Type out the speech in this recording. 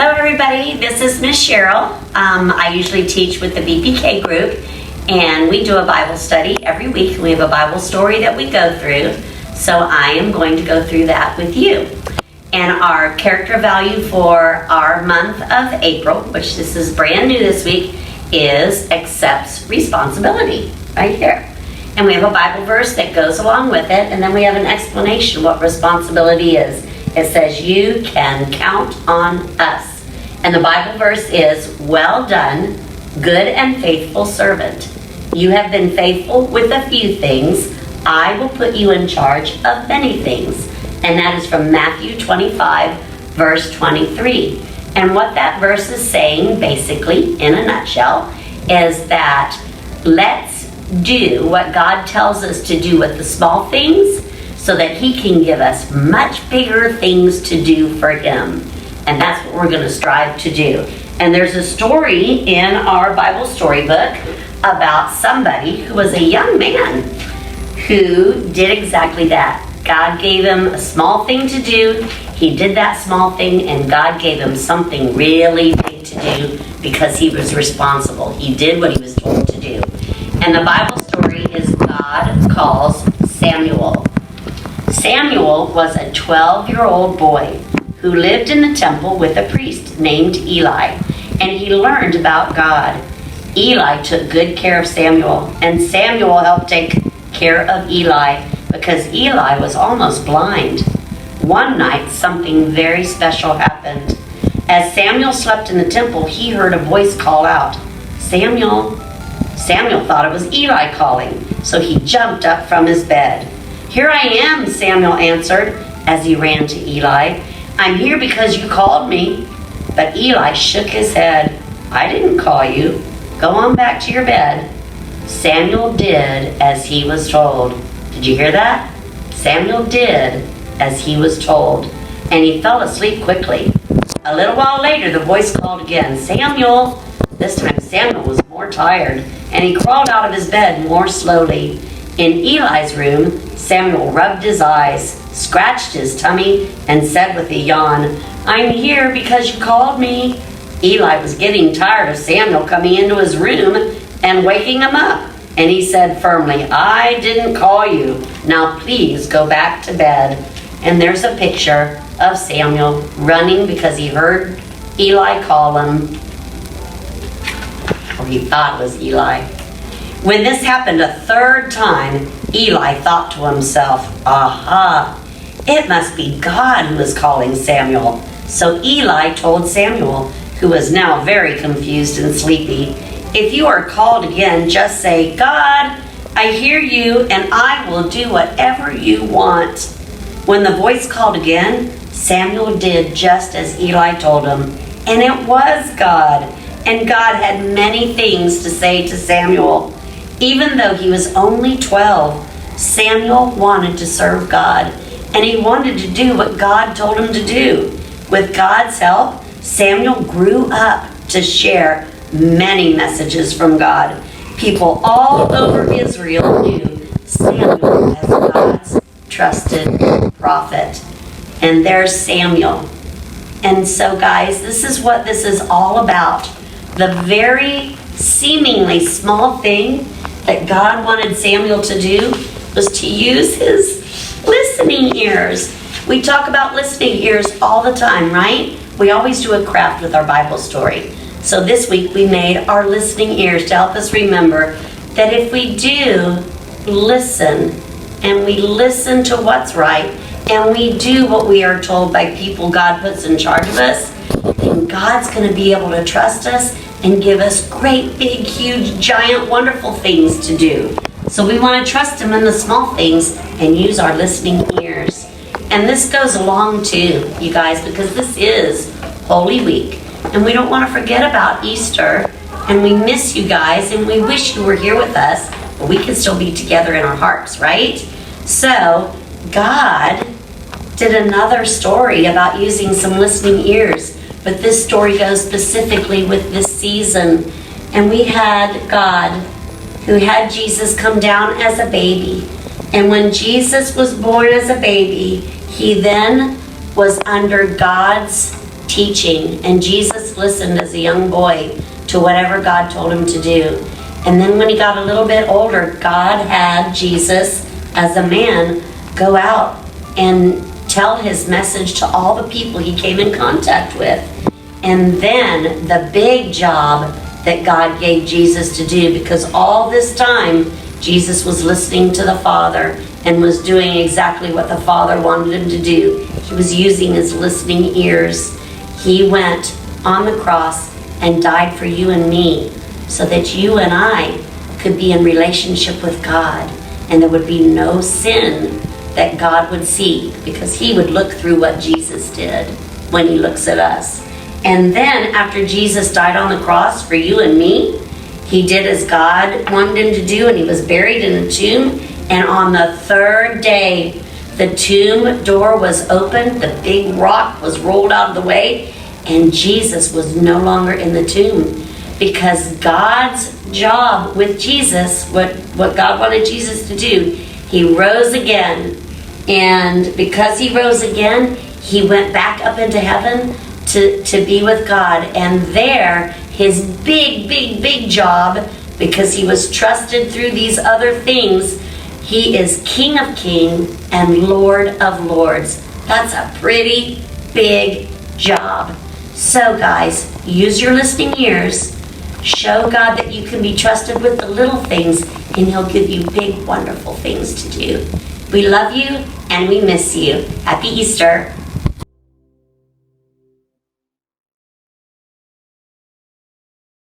Hello everybody, this is Miss Cheryl. I usually teach with the BPK group, and we do a Bible study every week. We have a Bible story that we go through, so I am going to go through that with you. And our character value for our month of April, which this is brand new this week, is accepts responsibility, right here. And we have a Bible verse that goes along with it, and then we have an explanation what responsibility is. It says, you can count on us. And the Bible verse is, well done, good and faithful servant. You have been faithful with a few things. I will put you in charge of many things. And that is from Matthew 25, verse 23. And what that verse is saying, basically, in a nutshell, is that let's do what God tells us to do with the small things, so that He can give us much bigger things to do for Him. And that's what we're going to strive to do. And there's a story in our Bible storybook about somebody who was a young man who did exactly that. God gave him a small thing to do. He did that small thing, and God gave him something really big to do because he was responsible. He did what he was told to do. And the Bible story is God calls Samuel. Samuel was a 12-year-old boy who lived in the temple with a priest named Eli, and he learned about God. Eli took good care of Samuel, and Samuel helped take care of Eli because Eli was almost blind. One night, something very special happened. As Samuel slept in the temple, he heard a voice call out, Samuel. Samuel thought it was Eli calling, so he jumped up from his bed. Here I am, Samuel answered as he ran to Eli. I'm here because you called me. But Eli shook his head. I didn't call you. Go on back to your bed. Samuel did as he was told. Did you hear that? Samuel did as he was told, and he fell asleep quickly. A little while later, the voice called again, Samuel. This time Samuel was more tired, and he crawled out of his bed more slowly. In Eli's room, Samuel rubbed his eyes, scratched his tummy, and said with a yawn, I'm here because you called me. Eli was getting tired of Samuel coming into his room and waking him up, and he said firmly, I didn't call you. Now please go back to bed. And there's a picture of Samuel running because he heard Eli call him, or he thought it was Eli. When this happened a third time, Eli thought to himself, aha, it must be God who is calling Samuel. So Eli told Samuel, who was now very confused and sleepy, if you are called again, just say, God, I hear you, and I will do whatever you want. When the voice called again, Samuel did just as Eli told him, and it was God. And God had many things to say to Samuel. Even though he was only 12, Samuel wanted to serve God, and he wanted to do what God told him to do. With God's help, Samuel grew up to share many messages from God. People all over Israel knew Samuel as God's trusted prophet. And there's Samuel. And so, guys, this is what this is all about. The very seemingly small thing that God wanted Samuel to do was to use his listening ears. We talk about listening ears all the time, right? We always do a craft with our Bible story. So this week we made our listening ears to help us remember that if we do listen, and we listen to what's right, and we do what we are told by people God puts in charge of us, then God's going to be able to trust us and give us great, big, huge, giant, wonderful things to do. So we want to trust Him in the small things and use our listening ears. And this goes along too, you guys, because this is Holy Week. And we don't want to forget about Easter. And we miss you guys, and we wish you were here with us, but we can still be together in our hearts, right? So God did another story about using some listening ears. But this story goes specifically with this season. And we had God who had Jesus come down as a baby. And when Jesus was born as a baby, He then was under God's teaching, and Jesus listened as a young boy to whatever God told him to do. And then when he got a little bit older, God had Jesus, as a man, go out and tell his message to all the people he came in contact with. And then the big job that God gave Jesus to do, because all this time Jesus was listening to the Father and was doing exactly what the Father wanted him to do. He was using his listening ears. He went on the cross and died for you and me, so that you and I could be in relationship with God, and there would be no sin that God would see, because he would look through what Jesus did when he looks at us. And then after Jesus died on the cross for you and me, he did as God wanted him to do, and he was buried in a tomb. And on the third day, the tomb door was opened, the big rock was rolled out of the way, and Jesus was no longer in the tomb. Because God's job with Jesus, what God wanted Jesus to do, he rose again. And because he rose again, he went back up into heaven to be with God. And there, his big job, because he was trusted through these other things, he is King of Kings and Lord of Lords. That's a pretty big job. So guys, use your listening ears. Show God that you can be trusted with the little things, and he'll give you big, wonderful things to do. We love you and we miss you. Happy Easter.